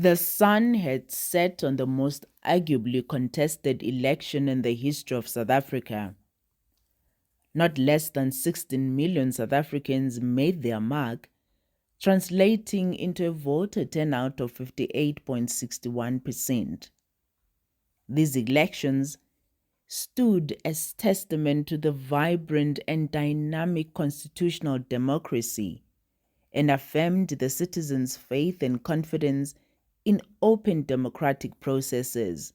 The sun had set on the most arguably contested election in the history of South Africa. Not less than 16 million South Africans made their mark, translating into a voter turnout of 58.61%. These elections stood as testament to the vibrant and dynamic constitutional democracy and affirmed the citizens' faith and confidence in open democratic processes.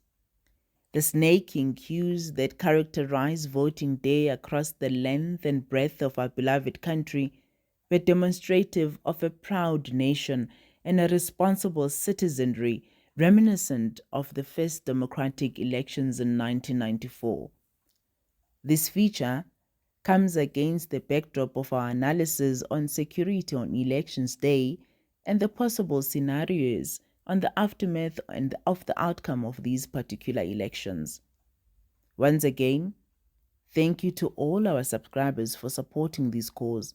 The snaking queues that characterize voting day across the length and breadth of our beloved country were demonstrative of a proud nation and a responsible citizenry reminiscent of the first democratic elections in 1994. This feature comes against the backdrop of our analysis on security on Elections Day and the possible scenarios on the aftermath and of the outcome of these particular elections. Once again, thank you to all our subscribers for supporting this cause.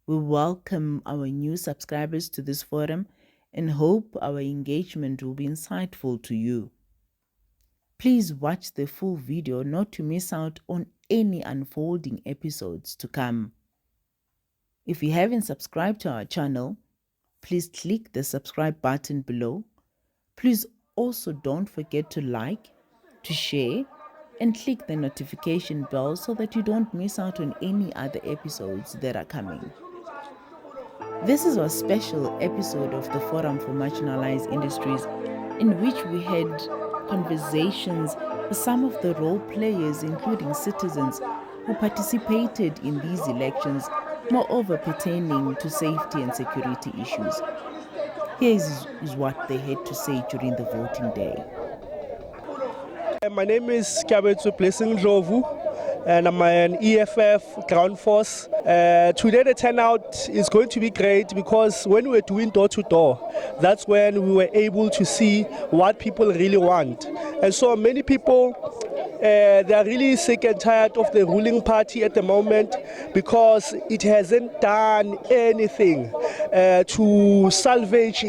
We welcome our new subscribers to this forum and hope our engagement will be insightful to you. Please watch the full video not to miss out on any unfolding episodes to come. If you haven't subscribed to our channel, please click the subscribe button below. Please also don't forget to like, to share, and click the notification bell so that you don't miss out on any other episodes that are coming. This is our special episode of the Forum for Marginalized Industries, in which we had conversations with some of the role players, including citizens who participated in these elections, moreover pertaining to safety and security issues. Here is what they had to say during the voting day. My name is Kabetsu Blessing Jovu, and I'm an EFF ground force. Today the turnout is going to be great because when we were doing door-to-door, that's when we were able to see what people really want. And so many people, they are really sick and tired of the ruling party at the moment because it hasn't done anything to salvage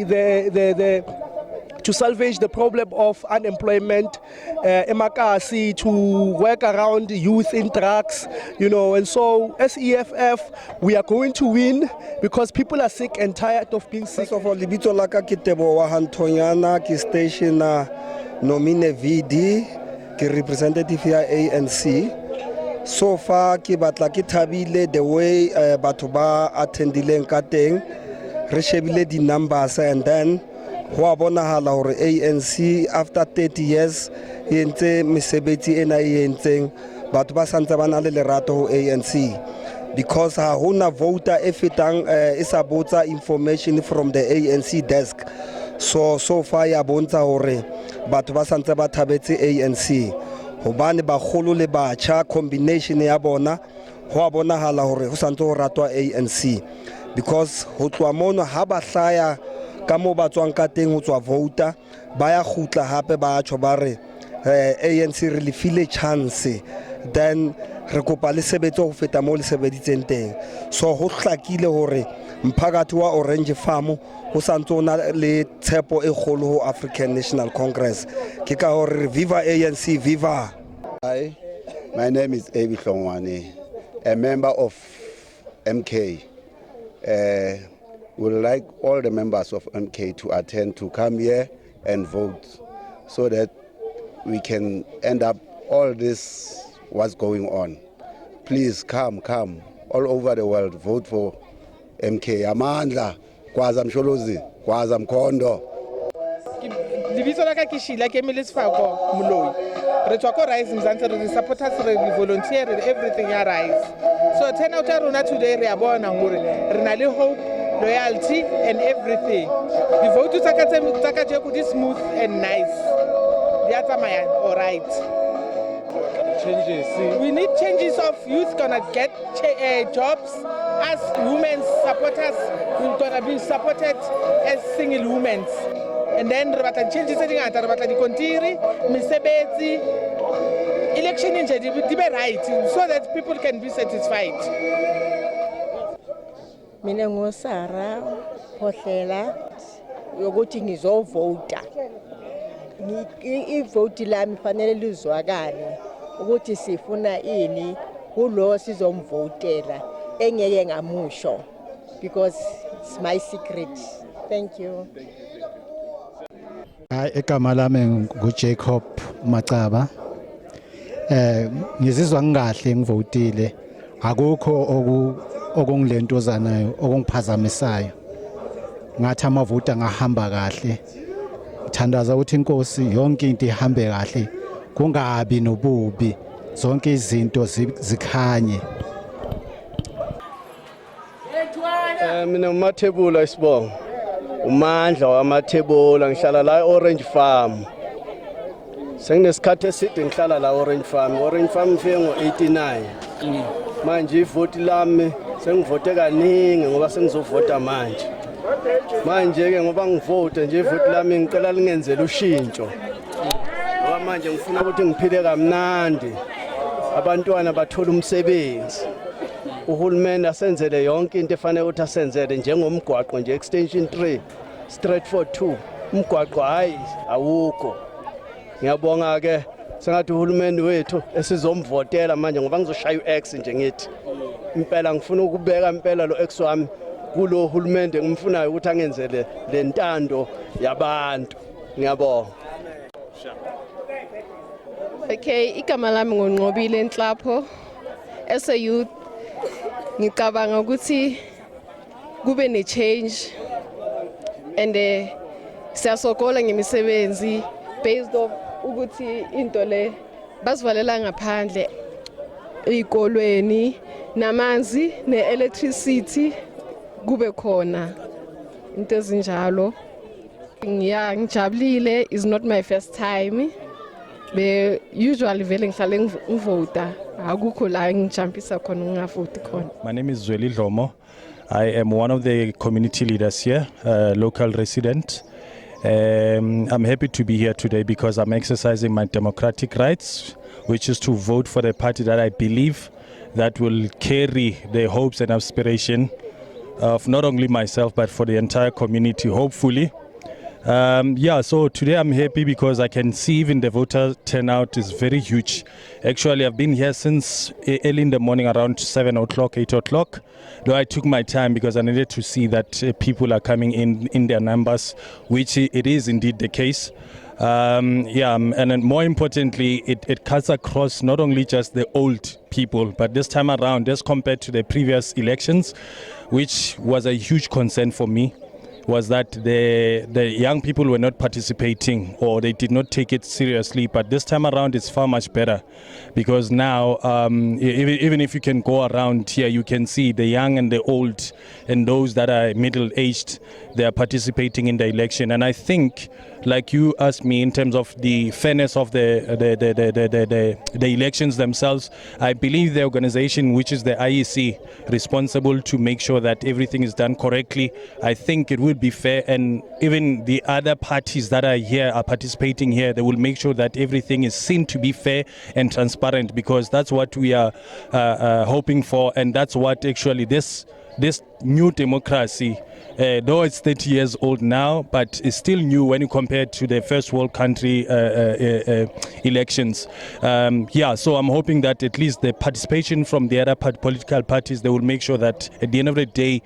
the problem of unemployment, emakasi, to work around youth in drugs, and so as EFF, we are going to win because people are sick and tired of being sick. First of all, libitso la ka ke Teboho Hantonyana, ke station nomine VD, ke representative ya ANC. So far ke batla ke thabile the way batho ba attendileng ka teng, re shebile di numbers, and then ho a bonahala hore ANC after 30 years e entse mesebetsi ena e entseng batho ba santse ba na le lerato ho ANC, because ha hona voter e fetang e sa botsa information from the ANC desk. So far ya bontsha hore batho ba santse ba thabetse ANC hobane bagolo le batjha combination ya bona ho a bonahala hore ho santse ho ratwa ANC, because ho tloa mono ha ba hlaya ka mo ba tswang ka teng ho tswa voter ba ya khutla hape ba tjho ba re ANC re le file chance, then re kopa le sebetse ho feta mo le sebeditseng teng. So ho hlakile hore mphakathi wa Orange Farm ho santsona le tshepo e kgolo ho African National Congress. Ke ka hore viva ANC, viva. Hi, my name is Ebi Hlongwane, a member of MK. We would like all the members of MK to attend, to come here and vote so that we can end up all this what's going on. Please come all over the world, vote for MK. Amandla, Kwaza Msholozi, Kwaza Mkondo. Libitso la ka ke Shila ke Emile Sefako Moloi. Re tswa ko Rise Mzansi, re supporters, re volunteer, everything ya Rise. So turnout ya rona today re a bona hore re na le hope, loyalty and everything. The vote tsa ka je go smooth and nice. Di a tsamaya all right. Changes. We need changes of youth gonna get jobs. As women supporters, we're gonna be supported as single women. And then re batla changes tse dingata, re batla di kontiri, mesebetsi, election nje di be right so that people can be satisfied. Mina ngosara Photlela, yokuthi ngizovota. Ivote lami fanele lizwakale ukuthi sifuna ini kulo sizomvotela engeke ngamusho because it's my secret. Thank you. Egama lami nguJacob Macaba. Ngizizwa ngikahle ngivotile. Akukho okungilentozanayo okungiphazamisayo. Ngathi amavota ngahamba kahle. Thandaza ukuthi inkosi yonke into ihambe kahle. Kungabi nobubi. Zonke izinto zikhanye. Mina uMathebula isibongo. Umandla wamathebula ngihlala la Orange Farm. Senginesikhathi eside ngihlala la Orange Farm. Orange Farm ngifike ngo89. Manje ivoti lami sengivote kaningi ngoba sengizovota manje. Manje ke ngoba ngivote nje ivoti lami ngicela lingenzele ushintsho. Ngoba manje ngifuna ukuthi ngiphile kamnandi. Abantwana bathola umsebenzi. Uhulumeni asenzele yonke into efanele ukuthi asenzele njengomgwaqo nje extension 3 straight for 2 umgwaqo hayi awukho. Ngiyabonga ke sengathi uhulumeni wethu esizomvotela manje ngoba ngizoshaya uX nje ngithi impela ngifuna ukubeka impela lo X wami kulo hulumende ngimfunayo ukuthi angenzele lentando yabantu. Ngiyabonga. Okay, igama lami ngonqobile Nhlapho. As a youth ngicabanga ukuthi kube ne change and siyasokola ngemisebenzi based off ukuthi into le basivalela ngaphandle ezikolweni namanzi ne-electricity kube khona into ezinjalo. Ngijabulile, is not my first time. Be usually vele ngihlale ngivota akukho la ngijampisa khona ngingavoti khona. My name is Zweli Dlomo. I am one of the community leaders here, local resident. I'm happy to be here today because I'm exercising my democratic rights, which is to vote for the party that I believe that will carry the hopes and aspiration of not only myself but for the entire community, hopefully. So today I'm happy because I can see even the voter turnout is very huge. Actually, I've been here since early in the morning around 7 o'clock, 8 o'clock. Though I took my time because I needed to see that people are coming in their numbers, which it is indeed the case. And then more importantly, it cuts across not only just the old people, but this time around, as compared to the previous elections, which was a huge concern for me, was that the young people were not participating or they did not take it seriously. But this time around it's far much better because now even if you can go around here, you can see the young and the old and those that are middle-aged, they are participating in the election. And I think, like you asked me in terms of the fairness of the elections themselves, I believe the organization, which is the IEC, responsible to make sure that everything is done correctly. I think it will be fair, and even the other parties that are here are participating here. They will make sure that everything is seen to be fair and transparent, because that's what we are hoping for, and that's what actually this new democracy, though it's 30 years old now, but it's still new when you compare it to the first world country elections. So I'm hoping that at least the participation from the other political parties, they will make sure that at the end of the day,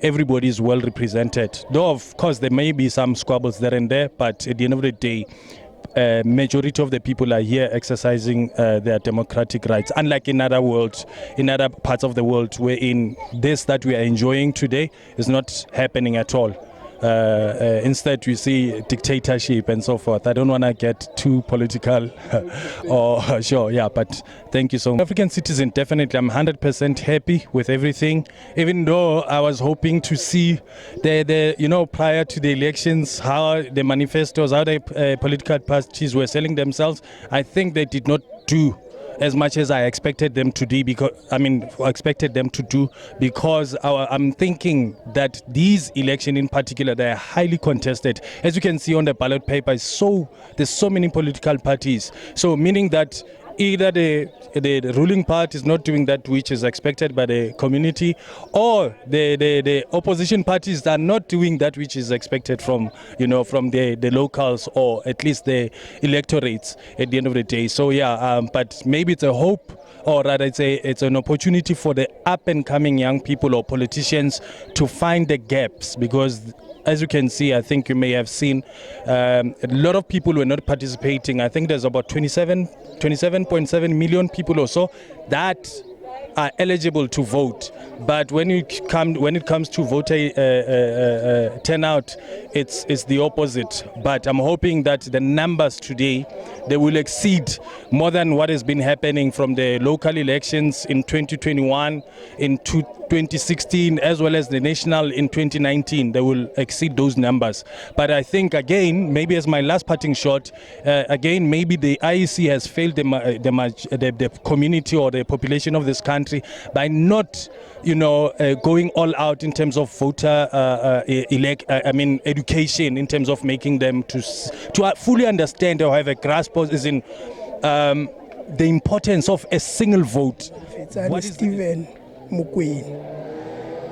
everybody is well represented. Though of course there may be some squabbles there and there, but at the end of the day, majority of the people are here exercising their democratic rights, unlike in other parts of the world, wherein this that we are enjoying today is not happening at all. Instead we see dictatorship and so forth. I don't want to get too political but thank you so much. African citizen, definitely I'm 100% happy with everything, even though I was hoping to see the prior to the elections, how the manifestos, how the political parties were selling themselves. I think they did not do as much as I expected them to do, because I'm thinking that these elections in particular, they are highly contested. As you can see on the ballot paper, there's so many political parties. So meaning that either the ruling party is not doing that which is expected by the community, or the opposition parties are not doing that which is expected from the locals, or at least the electorates at the end of the day. So but maybe it's a hope, or rather it's an opportunity for the up and coming young people or politicians to find the gaps, because as you can see, I think you may have seen a lot of people were not participating. I think there's about 27.7 million people or so that are eligible to vote, but when it comes to voter turnout, it's the opposite. But I'm hoping that the numbers today, they will exceed more than what has been happening from the local elections in 2021, in 2016, as well as the national in 2019. They will exceed those numbers. But I think, again, maybe as my last parting shot, again, maybe the IEC has failed the community or the population of this country by not, going all out in terms of voter education, in terms of making them to fully understand or have a grasp is in the importance of a single vote. What is Stephen Mukwini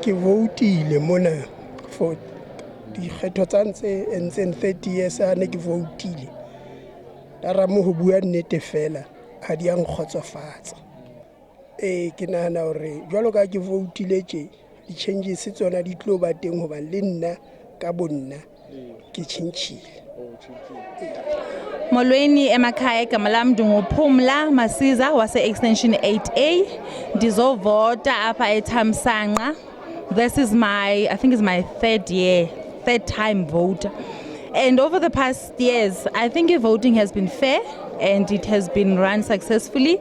ke voutile mona for dikgetho tsa ntseng 30 years a ne ke voutile tara mo ho bua nnete fela ha di ang khotsofatsa ke nahana hore jwalo ka ke voutile tje di changes tsona di tlo ba teng hoba le nna ka bonna ke tshintshile. Molweni emakhaya igama lam ndinguphumla Masiza wase extension 8A ndizovota apha eThamsanqa. This is I think it's my third time voter. And over the past years, I think voting has been fair and it has been run successfully.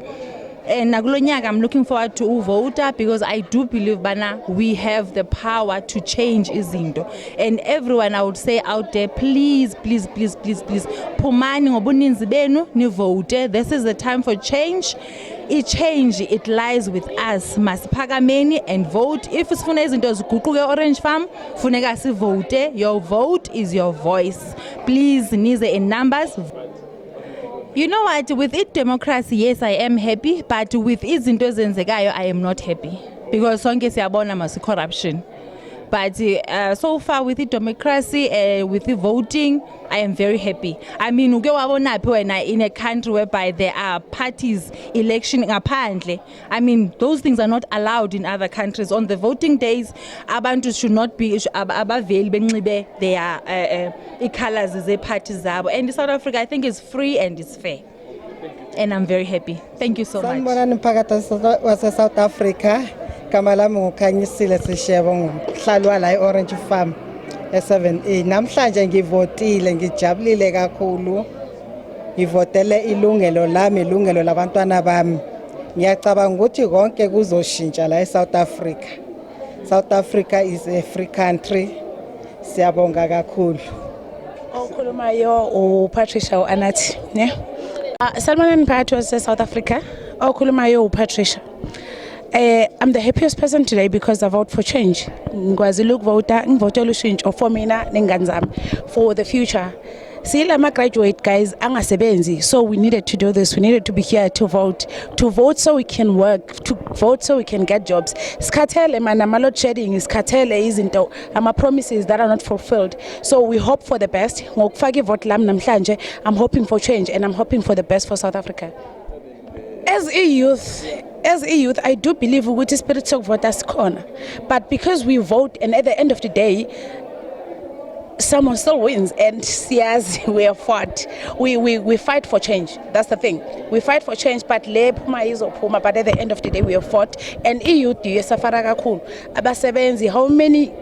And nakulonyaka, I'm looking forward to vote because I do believe we have the power to change izinto. And everyone, I would say out there, please, phumani ngobuninzi benu ni vote. This is the time for change. Change, it lies with us. Masiphakameni and vote. If sifuna izinto ziguquke Orange Farm, funeka si vote. Your vote is your voice. Please, nize in numbers. You know what, with it democracy, yes, I am happy, but with izinto ezenzekayo, I am not happy. Because sonke siyabona masi corruption. But so far with the democracy, with the voting, I am very happy. I mean, in a country whereby there are parties election apparently. I mean, those things are not allowed in other countries. On the voting days, abantu should not be benxibe their colors ze parties zabo. And in South Africa, I think it's free and it's fair. And I'm very happy. Thank you so much. Sanibonani South Africa. Kamala Mukhanyisile Sishebo ngumhlali la Orange Farm e7A. Namhlanje ngivotile ngijabulile kakhulu. Ngivotele ilungelo lami, ilungelo labantwana bami. Ngiyacabanga ukuthi konke kuzoshintsha la eSouth Africa. South Africa is a free country. Siyabonga kakhulu. Okhulumayo uPatricia uAnathi, ne? Salmon Mphathi wase South Africa. Okhulumayo uPatricia. I'm the happiest person today because I vote for change. Ngwazi ukuvota, ngivotela ushintsho for mina nengane zami for the future. Silama graduate guys angasebenzi, so we needed to do this. We needed to be here to vote so we can work, to vote so we can get jobs. Skathele man load shedding, skathele izinto ama promises that are not fulfilled. So we hope for the best. Ngokufaka vote lam namhlanje, I'm hoping for change and I'm hoping for the best for South Africa. As a youth, I do believe we will spirit of voters corner. But because we vote and at the end of the day, someone still wins and yes, we have fought. We fight for change. That's the thing. We fight for change, but but at the end of the day we have fought. And youth, how many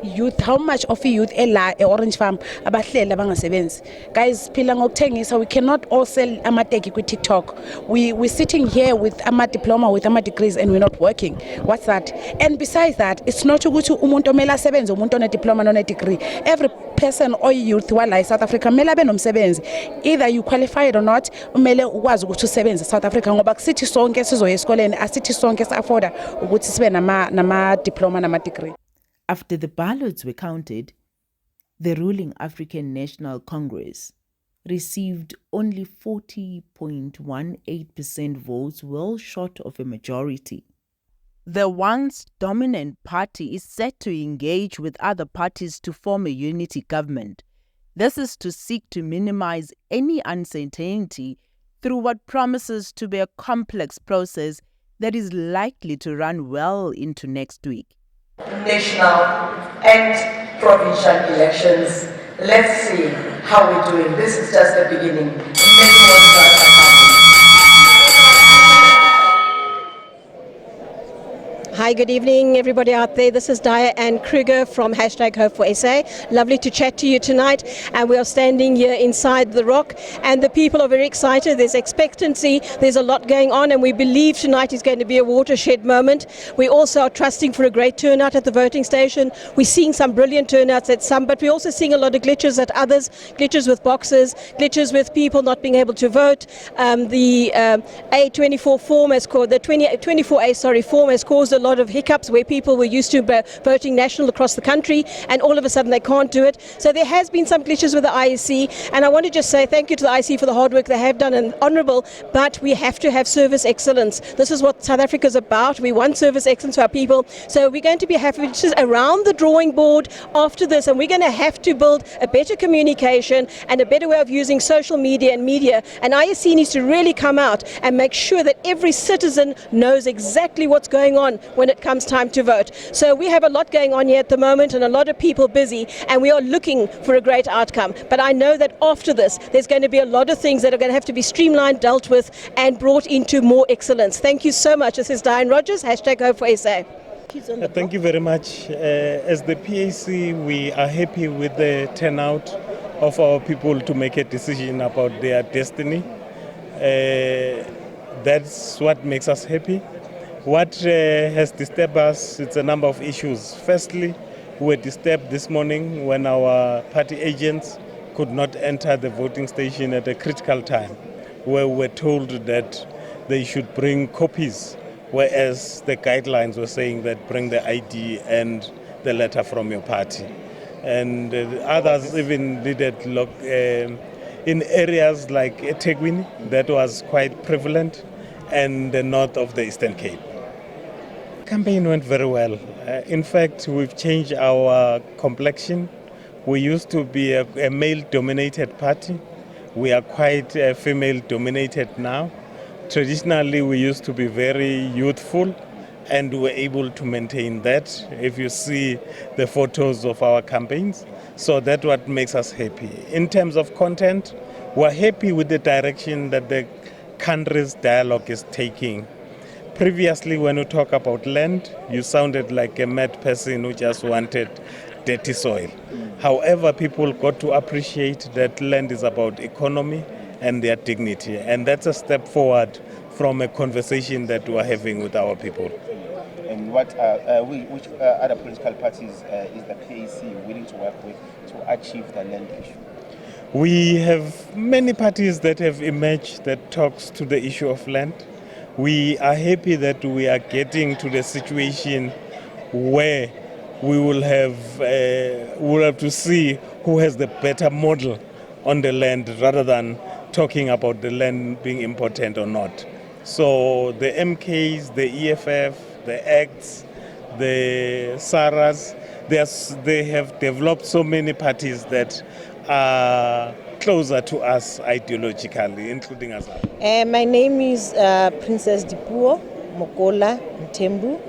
youth, how much of youth Orange Farm abahlela abangasebenzi? Guys, phila ngokuthengisa, we cannot all sell amateki ku TikTok. We're sitting here with ama diploma, with ama degrees, and we're not working. What's that? And besides that, it's not ukuthi umuntu omela asebenze, umuntu one diploma none degree. Every person or youth wala South Africa mele abe nomsebenzi. Either you qualified or not, umele ukwazi ukuthi usebenze South Africa ngoba kusithi sonke sizoya esikoleni, asithi sonke sa-afforda ukuthi sibe nama diploma nama degree. After the ballots were counted, the ruling African National Congress received only 40.18% votes, well short of a majority. The once dominant party is set to engage with other parties to form a unity government. This is to seek to minimize any uncertainty through what promises to be a complex process that is likely to run well into next week. National and provincial elections. Let's see how we're doing. This is just the beginning. Hi, good evening, everybody out there. This is Diane Kruger from #Hope4SA. Lovely to chat to you tonight. And we are standing here inside the Rock, and the people are very excited. There's expectancy. There's a lot going on, and we believe tonight is going to be a watershed moment. We also are trusting for a great turnout at the voting station. We're seeing some brilliant turnouts at some, but we're also seeing a lot of glitches at others. Glitches with boxes, glitches with people not being able to vote. The A24 form has caused the 24A form has caused a lot of hiccups where people were used to voting national across the country, and all of a sudden they can't do it. So there has been some glitches with the IEC, and I want to just say thank you to the IEC for the hard work they have done, and honourable, but we have to have service excellence. This is what South Africa is about. We want service excellence for our people. So we're going to be having around the drawing board after this, and we're going to have to build a better communication and a better way of using social media and media. And IEC needs to really come out and make sure that every citizen knows exactly what's going on when it comes time to vote. So we have a lot going on here at the moment, and a lot of people busy, and we are looking for a great outcome. But I know that after this, there's going to be a lot of things that are going to have to be streamlined, dealt with, and brought into more excellence. Thank you so much. This is Diane Rogers, #Hope4SA. Thank you very much. As the PAC, we are happy with the turnout of our people to make a decision about their destiny. That's what makes us happy. What has disturbed us, it's a number of issues. Firstly, we were disturbed this morning when our party agents could not enter the voting station at a critical time, where we were told that they should bring copies, whereas the guidelines were saying that bring the ID and the letter from your party. And others even needed in areas like eThekwini, that was quite prevalent, and the north of the Eastern Cape. The campaign went very well. In fact, we've changed our complexion. We used to be a male-dominated party. We are quite female-dominated now. Traditionally, we used to be very youthful, and we're able to maintain that if you see the photos of our campaigns. So that's what makes us happy. In terms of content, we're happy with the direction that the country's dialogue is taking. Previously, when we talk about land, you sounded like a mad person who just wanted dirty soil. However, people got to appreciate that land is about economy and their dignity. And that's a step forward from a conversation that we're having with our people. And which other political parties is the PAC willing to work with to achieve the land issue? We have many parties that have emerged that talks to the issue of land. We are happy that we are getting to the situation where we will have to see who has the better model on the land rather than talking about the land being important or not. So the MKs, the EFF, the ACTs, the SARAs, they have developed so many parties that are closer to us ideologically, including us. My name is Princess Dipuo Mokola Mtembu.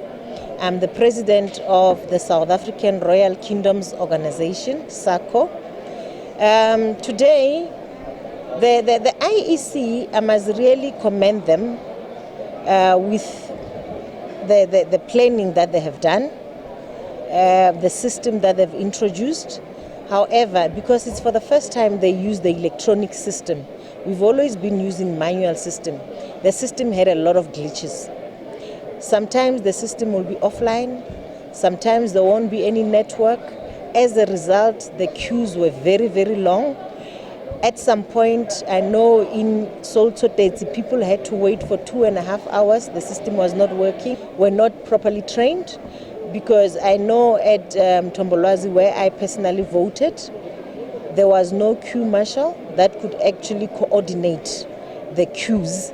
I'm the president of the South African Royal Kingdoms Organization, SACO. Today, the IEC, I must really commend them with the planning that they have done, the system that they've introduced. However, because it's for the first time they use the electronic system, we've always been using manual system. The system had a lot of glitches. Sometimes the system will be offline, sometimes there won't be any network. As a result, the queues were very, very long. At some point, I know in Soltoteti, people had to wait for 2.5 hours. The system was not working. We're not properly trained. Because I know at Tombolwazi, where I personally voted, there was no queue marshal that could actually coordinate the queues.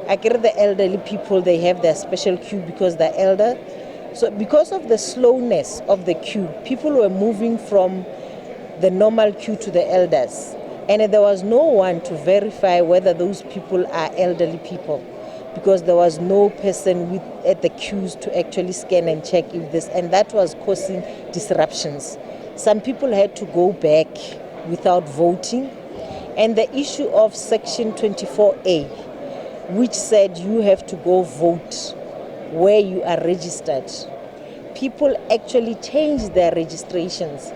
I get the elderly people, they have their special queue because they're elder. So because of the slowness of the queue, people were moving from the normal queue to the elders. And there was no one to verify whether those people are elderly people, because there was no person at the queues to actually scan and check if this, and that was causing disruptions. Some people had to go back without voting. And the issue of Section 24A, which said you have to go vote where you are registered. People actually changed their registrations,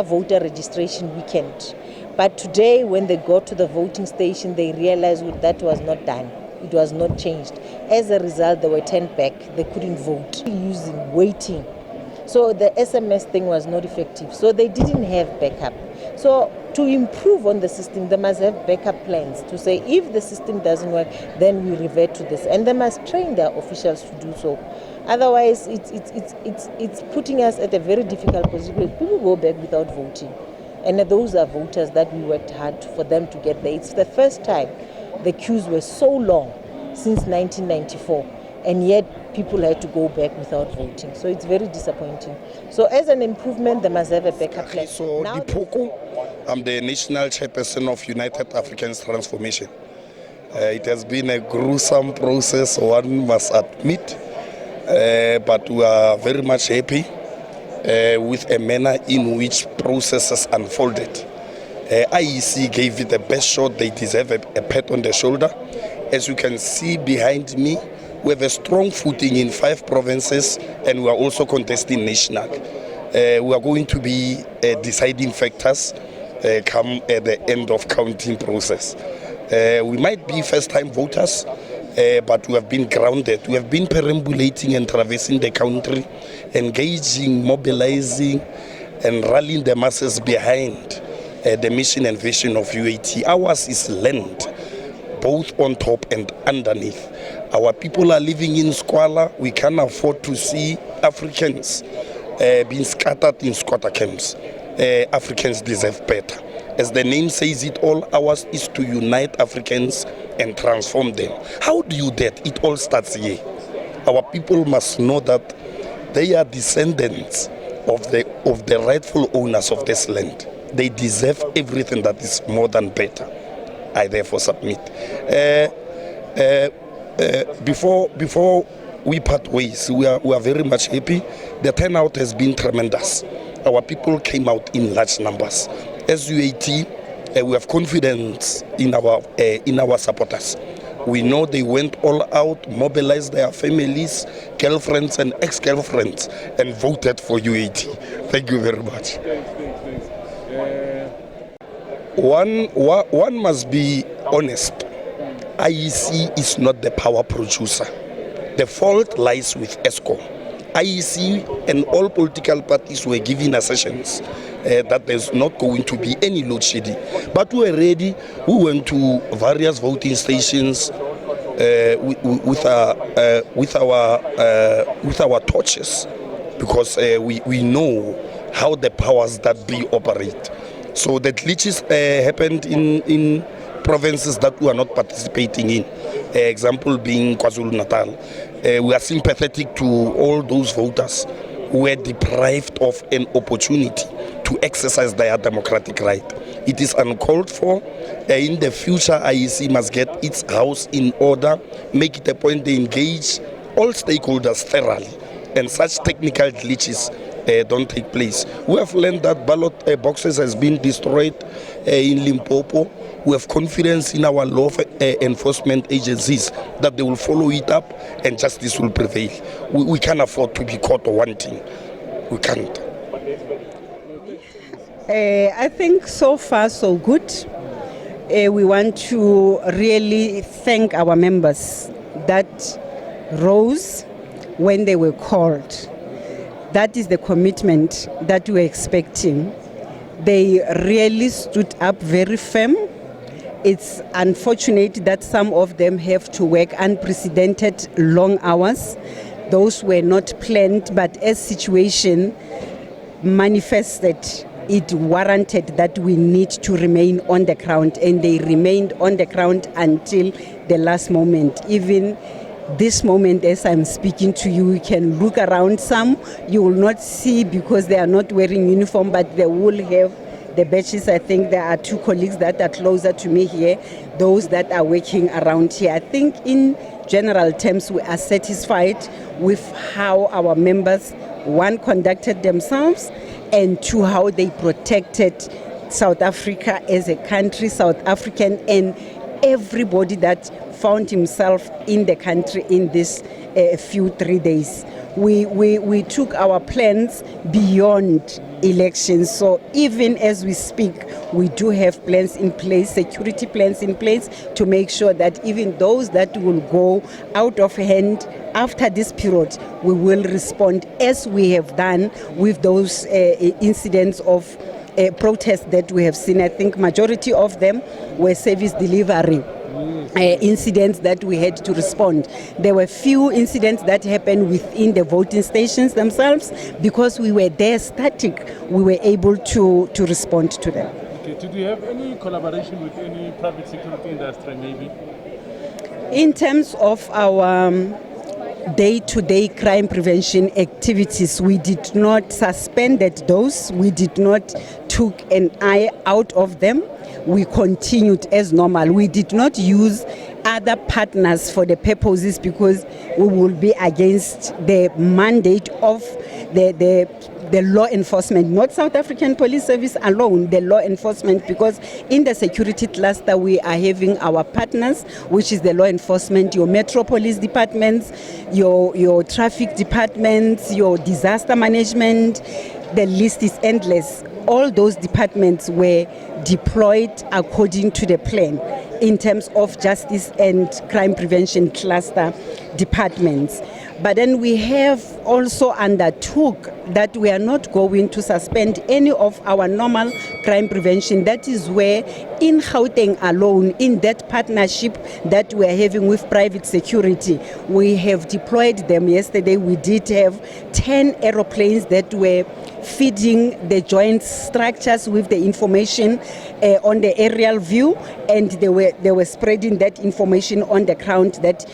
voter registration weekend. But today, when they go to the voting station, they realized that was not done. It was not changed. As a result, they were turned back. They couldn't vote. Using waiting. So the SMS thing was not effective. So they didn't have backup. So to improve on the system, they must have backup plans to say if the system doesn't work, then we revert to this. And they must train their officials to do so. Otherwise, it's putting us at a very difficult position. People go back without voting. And those are voters that we worked hard for them to get there. It's the first time the queues were so long since 1994, and yet people had to go back without voting. So it's very disappointing. So as an improvement, they must have a backup plan. So I'm the national chairperson of United Africans Transformation. It has been a gruesome process, one must admit, but we are very much happy with a manner in which processes unfolded. IEC gave it the best shot. They deserve a pat on the shoulder. As you can see behind me, we have a strong footing in 5 provinces, and we are also contesting national. We are going to be deciding factors come at the end of counting process. We might be first-time voters, but we have been grounded. We have been perambulating and traversing the country, engaging, mobilizing, and rallying the masses behind the mission and vision of UAT. Ours is land, both on top and underneath. Our people are living in squalor. We can't afford to see Africans being scattered in squatter camps. Africans deserve better. As the name says it all, ours is to unite Africans and transform them. How do you do that? It all starts here. Our people must know that they are descendants of the rightful owners of this land. They deserve everything that is more than better. I therefore submit. Before we part ways, we are very much happy. The turnout has been tremendous. Our people came out in large numbers. As UAT, we have confidence in our supporters. We know they went all out, mobilized their families, girlfriends and ex-girlfriends, and voted for UAT. Thank you very much. One must be honest. IEC is not the power producer. The fault lies with ESCO. IEC and all political parties were giving assertions that there's not going to be any load shedding. But we were ready. We went to various voting stations with our torches, because we know how the powers that be operate. So the glitches happened in provinces that we are not participating in. Example being KwaZulu-Natal. We are sympathetic to all those voters who were deprived of an opportunity to exercise their democratic right. It is uncalled for. In the future, IEC must get its house in order, make it a point to engage all stakeholders thoroughly, and such technical glitches don't take place. We have learned that ballot boxes has been destroyed in Limpopo. We have confidence in our law enforcement agencies that they will follow it up and justice will prevail. We can't afford to be caught wanting. We can't. I think so far so good. We want to really thank our members that rose when they were called. That is the commitment that we were expecting. They really stood up very firm. It's unfortunate that some of them have to work unprecedented long hours. Those were not planned, but as situation manifested, it warranted that we need to remain on the ground, and they remained on the ground until the last moment. Even this moment as I'm speaking to you, you can look around. Some you will not see because they are not wearing uniform, but they will have the badges. I think there are 2 colleagues that are closer to me here, those that are working around here. I think in general terms we are satisfied with how our members, 1, conducted themselves, and 2, how they protected South Africa as a country, South African, and everybody that found himself in the country in this few 3 days. We took our plans beyond elections. So even as we speak, we do have plans in place, security plans in place, to make sure that even those that will go out of hand after this period, we will respond as we have done with those incidents of protests that we have seen. I think majority of them were service delivery incidents that we had to respond. There were few incidents that happened within the voting stations themselves. Because we were there static, we were able to respond to them. Okay. Did you have any collaboration with any private security industry maybe? In terms of our day-to-day crime prevention activities, we did not suspended those. We did not took an eye out of them. We continued as normal. We did not use other partners for the purposes because we will be against the mandate of the law enforcement, not South African Police Service alone, the law enforcement, because in the security cluster we are having our partners, which is the law enforcement, your metro police departments, your traffic departments, your disaster management. The list is endless. All those departments were deployed according to the plan in terms of justice and crime prevention cluster departments. But then we have also undertook that we are not going to suspend any of our normal crime prevention. That is where in Gauteng alone, in that partnership that we are having with private security, we have deployed them. Yesterday we did have 10 aeroplanes that were feeding the joint structures with the information on the aerial view, and they were spreading that information on the ground that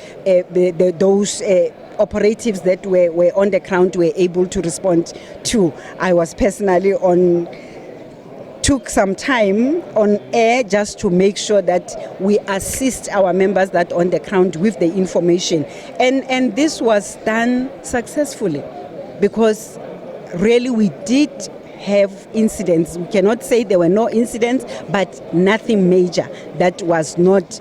those operatives that were on the ground were able to respond to. I was personally took some time on air just to make sure that we assist our members that on the ground with the information. And this was done successfully because really we did have incidents. We cannot say there were no incidents, but nothing major that was not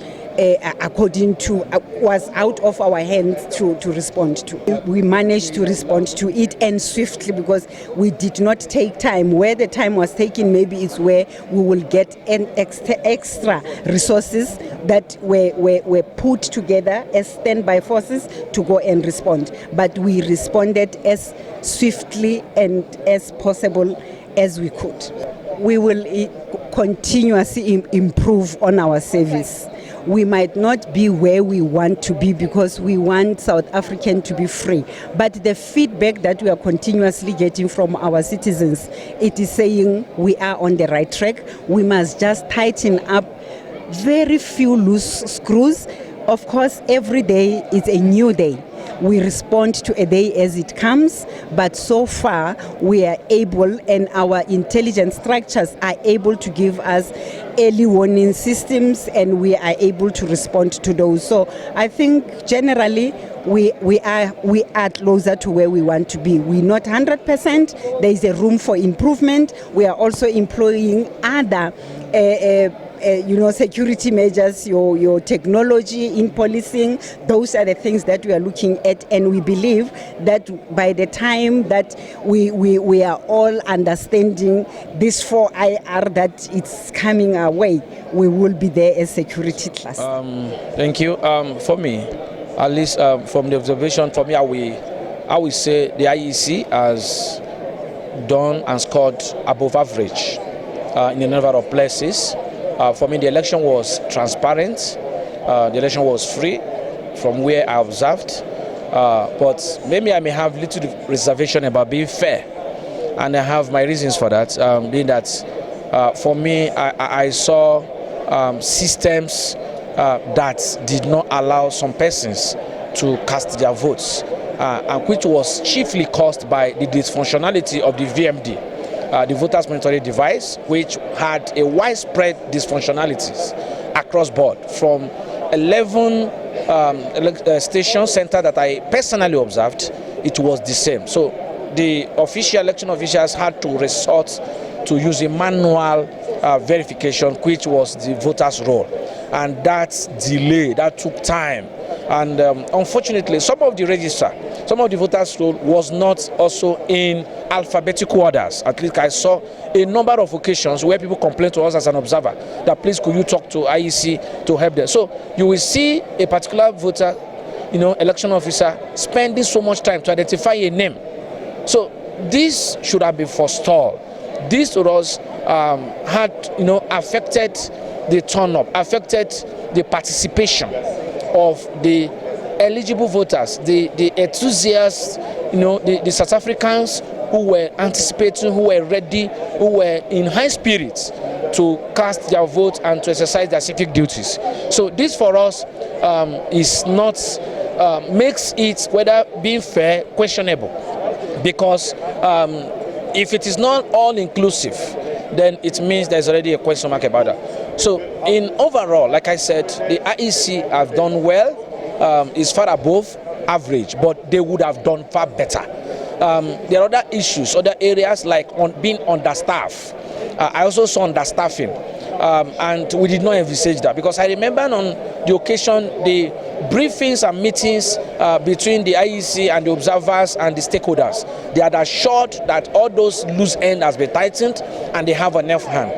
according to was out of our hands to respond to. We managed to respond to it, and swiftly, because we did not take time. Where the time was taken, maybe it's where we will get an extra resources that were put together as standby forces to go and respond. But we responded as swiftly and as possible as we could. We will continuously improve on our service. We might not be where we want to be because we want South African to be free. But the feedback that we are continuously getting from our citizens, it is saying we are on the right track. We must just tighten up very few loose screws. Of course, every day is a new day. We respond to a day as it comes, but so far we are able, and our intelligence structures are able to give us early warning systems, and we are able to respond to those. So I think generally we are closer to where we want to be. We're not 100%. There is a room for improvement. We are also employing other security measures, your technology in policing. Those are the things that we are looking at, and we believe that by the time that we are all understanding this 4IR that it's coming our way, we will be there as security class. Thank you. For me, at least from the observation, for me, I will say the IEC has done and scored above average in a number of places. For me, the election was transparent. The election was free from where I observed. But maybe I may have little reservation about being fair. and I have my reasons for that. Being that for me, I saw systems that did not allow some persons to cast their votes, and which was chiefly caused by the dysfunctionality of the VMD, the voters monitoring device, which had a widespread dysfunctionalities across board from 11 station center that I personally observed. It was the same. So the election officials had to resort to use a manual verification, which was the voters' role, and that delay, that took time, and unfortunately, some of the voters' role was not also in alphabetical orders. At least I saw a number of occasions where people complained to us as an observer that please could you talk to IEC to help them. So you will see a particular voter, election officer spending so much time to identify a name. So this should have been forestalled. This to us had affected the turn-up, affected the participation of the eligible voters, the enthusiasts, the South Africans who were anticipating, who were ready, who were in high spirits to cast their vote and to exercise their civic duties. So this for us is not, makes it, whether being fair, questionable, because if it is not all-inclusive, then it means there's already a question mark about that. So in overall, like I said, the IEC have done well, is far above average, but they would have done far better. There are other issues, other areas like being understaffed. I also saw understaffing, and we did not envisage that, because I remember on the occasion, the briefings and meetings between the IEC and the observers and the stakeholders, they had assured that all those loose ends has been tightened and they have enough hand.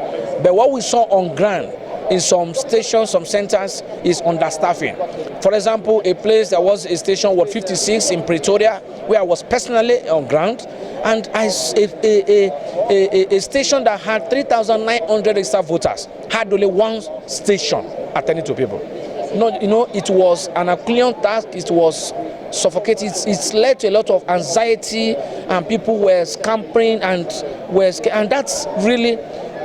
But what we saw on ground in some stations, some centers, is understaffing. For example, a place that was a station, Ward 56 in Pretoria, where I was personally on ground, and a station that had 3,900 extra voters had only one station attending to people. It was an Herculean task. It was suffocating. It led to a lot of anxiety, and people were scampering and that really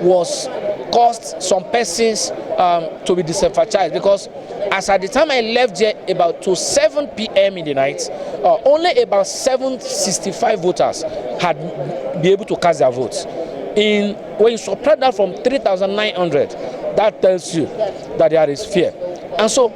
was caused some persons to be disenfranchised, because as at the time I left there about to 7 p.m. in the night, only about 765 voters had been able to cast their votes. When you subtract that from 3,900, that tells you that there is fear. And so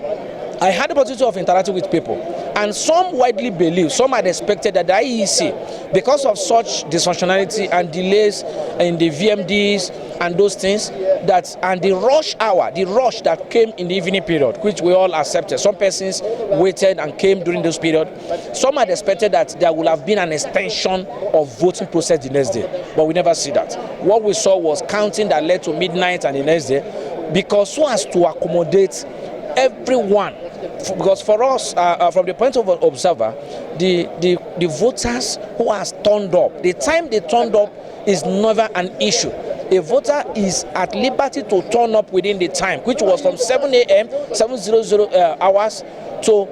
I had the opportunity of interacting with people, and some widely believe, some had expected that the IEC, because of such dysfunctionality and delays in the VMDs and those things, and the rush hour, the rush that came in the evening period, which we all accepted. Some persons waited and came during those period. Some had expected that there would have been an extension of voting process the next day, but we never see that. What we saw was counting that led to midnight and the next day, because so as to accommodate everyone. Because for us, from the point of an observer, the voters who has turned up, the time they turned up is never an issue. A voter is at liberty to turn up within the time, which was from 7 a.m., 7:00 hours to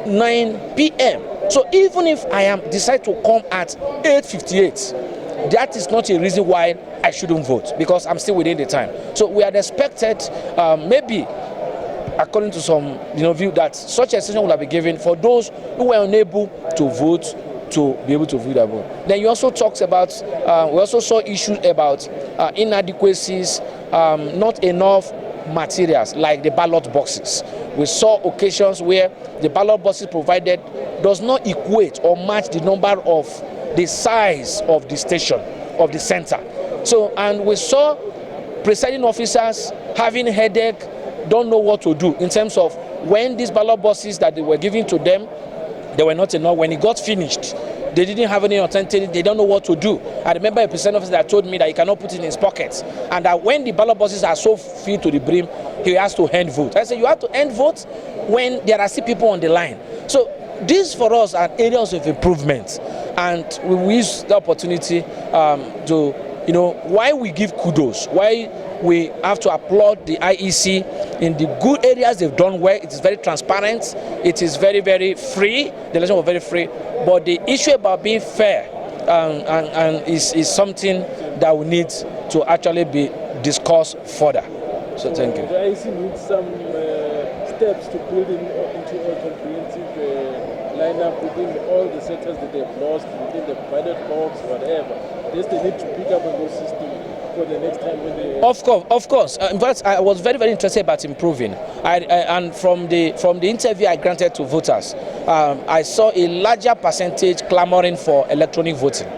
9 p.m. So even if I decide to come at 8:58, that is not a reason why I shouldn't vote, because I'm still within the time. So we had expected maybe, according to some view, that such a session would have been given for those who were unable to vote to be able to view their vote. Then you also talked about, we also saw issues about inadequacies, not enough materials like the ballot boxes. We saw occasions where the ballot boxes provided does not equate or match the number of the size of the station, of the center. So, and we saw presiding officers having headache, don't know what to do in terms of when these ballot boxes that they were giving to them, they were not enough. When it got finished, they didn't have any authenticity, they don't know what to do. I remember a presiding officer that told me that he cannot put it in his pockets, and that when the ballot boxes are so filled to the brim, he has to hand vote. I said, you have to hand vote when there are still people on the line. So these for us are areas of improvement, and we use the opportunity to, why we give kudos, why we have to applaud the IEC in the good areas they've done well. It is very transparent. It is very, very free. The election was very free. But the issue about being fair and is something that we need to actually be discussed further. So thank you. The IEC needs some steps to build into a comprehensive lineup within all the sectors that they've lost, within the ballot box, whatever. Yes, they need to pick up on those systems for the next time when they... Of course. In fact, I was very, very interested about improving. And from the interview I granted to voters, I saw a larger percentage clamoring for electronic voting.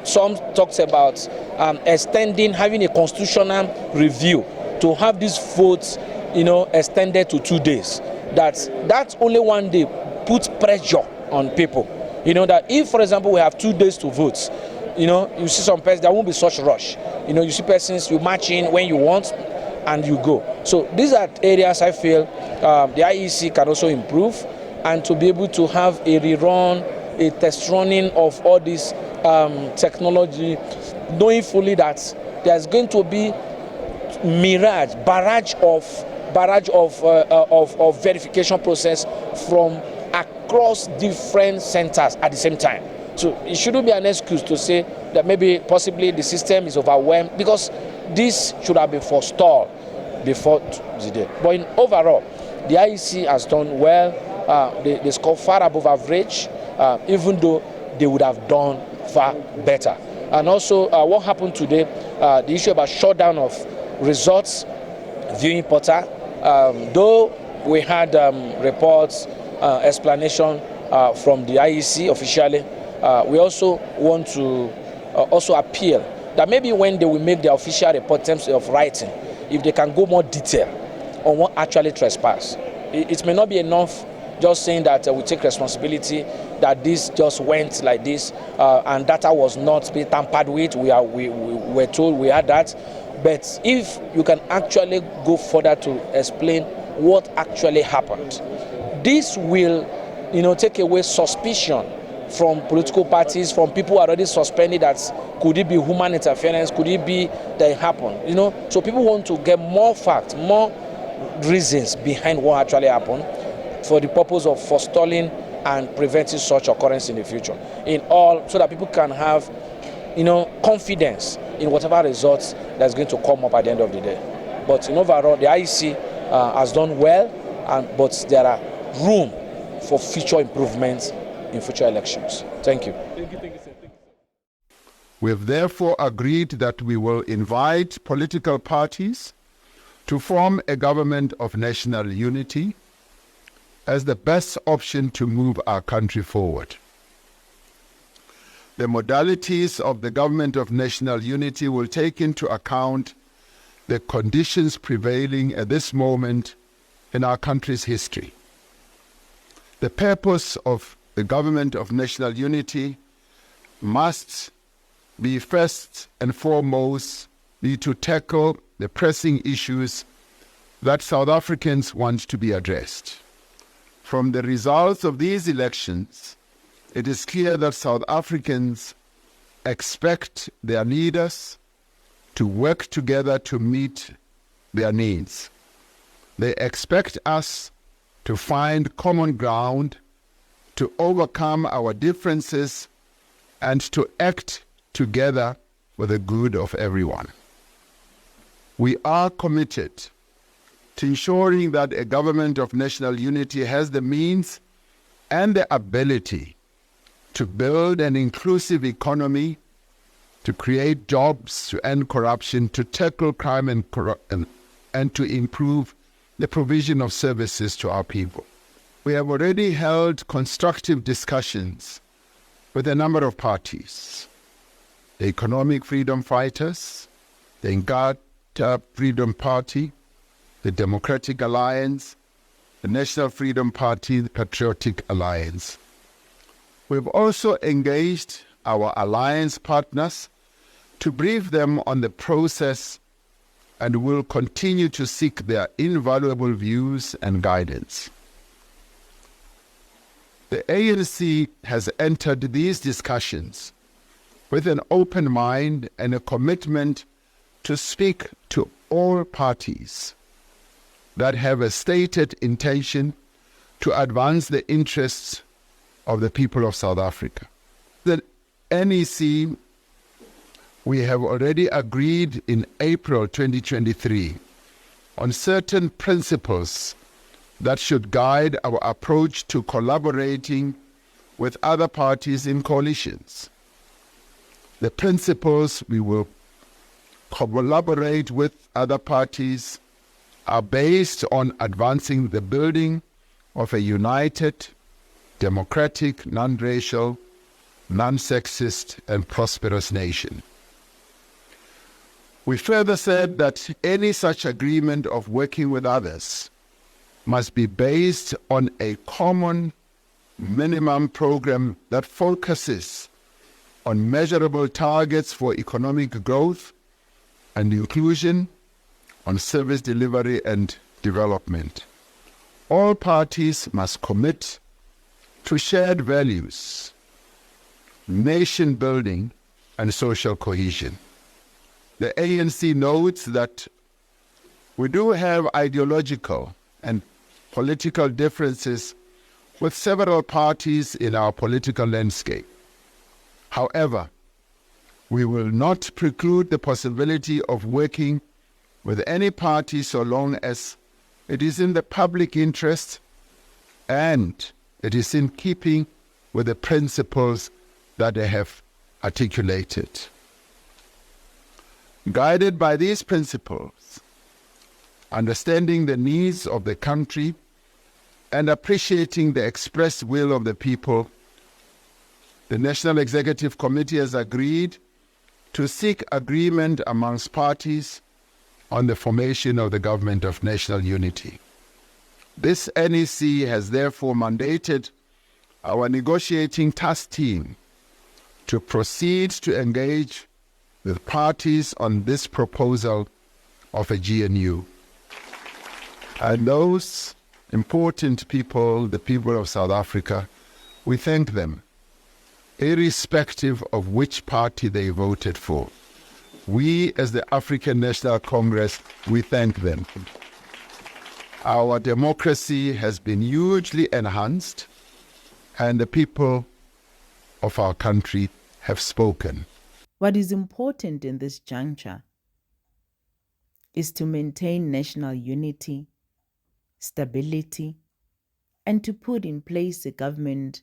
Some talked about having a constitutional review to have these votes, extended to 2 days. That's only 1 day puts pressure on people. That if, for example, we have 2 days to vote, you see some persons, there won't be such rush. You see persons, you march in when you want and you go. So these are areas I feel the IEC can also improve, and to be able to have a rerun, a test running of all this technology, knowing fully that there's going to be barrage of verification process from across different centers at the same time. So it shouldn't be an excuse to say that maybe possibly the system is overwhelmed, because this should have been forestalled before the day. But overall, the IEC has done well. They score far above average, even though they would have done far better. And also, what happened today, the issue about shutdown of results viewing portal, though we had reports, explanation from the IEC officially, we also want to also appeal that maybe when they will make the official report in terms of writing, if they can go more detail on what actually trespassed. It may not be enough just saying that we take responsibility, that this just went like this, and data was not being tampered with. We were told we had that. But if you can actually go further to explain what actually happened, this will, take away suspicion from political parties, from people already suspended that could it be human interference, could it be that it happened, So people want to get more facts, more reasons behind what actually happened for the purpose of forestalling and preventing such occurrence in the future. So that people can have, confidence in whatever results that's going to come up at the end of the day. But overall, the IEC has done well, but there are room for future improvements in future elections. Thank you. Thank you, sir. We have therefore agreed that we will invite political parties to form a government of national unity as the best option to move our country forward. The modalities of the government of national unity will take into account the conditions prevailing at this moment in our country's history. The purpose of the government of national unity must be first and foremost be to tackle the pressing issues that South Africans want to be addressed. From the results of these elections, it is clear that South Africans expect their leaders to work together to meet their needs. They expect us to find common ground, to overcome our differences, and to act together for the good of everyone. We are committed to ensuring that a government of national unity has the means and the ability to build an inclusive economy, to create jobs, to end corruption, to tackle crime and to improve the provision of services to our people. We have already held constructive discussions with a number of parties: the Economic Freedom Fighters, the Inkatha Freedom Party, the Democratic Alliance, the National Freedom Party, the Patriotic Alliance. We've also engaged our alliance partners to brief them on the process, and will continue to seek their invaluable views and guidance. The ANC has entered these discussions with an open mind and a commitment to speak to all parties that have a stated intention to advance the interests of the people of South Africa. The NEC, we have already agreed in April 2023 on certain principles that should guide our approach to collaborating with other parties in coalitions. The principles we will collaborate with other parties are based on advancing the building of a united, democratic, non-racial, non-sexist, and prosperous nation. We further said that any such agreement of working with others must be based on a common minimum program that focuses on measurable targets for economic growth and inclusion, on service delivery and development. All parties must commit to shared values, nation building, and social cohesion. The ANC notes that we do have ideological and political differences with several parties in our political landscape. However, we will not preclude the possibility of working with any party so long as it is in the public interest and it is in keeping with the principles that they have articulated. Guided by these principles, understanding the needs of the country and appreciating the expressed will of the people, the National Executive Committee has agreed to seek agreement amongst parties on the formation of the Government of National Unity. This NEC has therefore mandated our negotiating task team to proceed to engage with parties on this proposal of a GNU. And those important people, the people of South Africa, we thank them, irrespective of which party they voted for. We, as the African National Congress, we thank them. Our democracy has been hugely enhanced, and the people of our country have spoken. What is important in this juncture is to maintain national unity, stability, and to put in place a government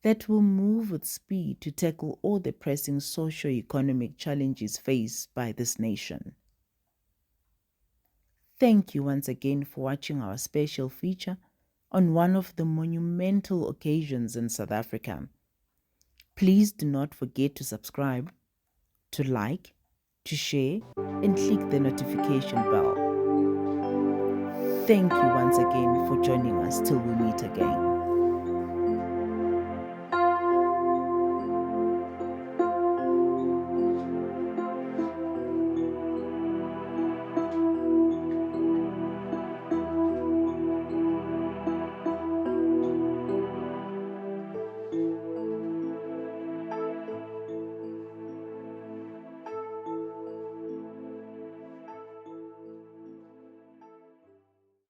that will move with speed to tackle all the pressing socio-economic challenges faced by this nation. Thank you once again for watching our special feature on one of the monumental occasions in South Africa. Please do not forget to subscribe, to like, to share, and click the notification bell. Thank you once again for joining us till we meet again.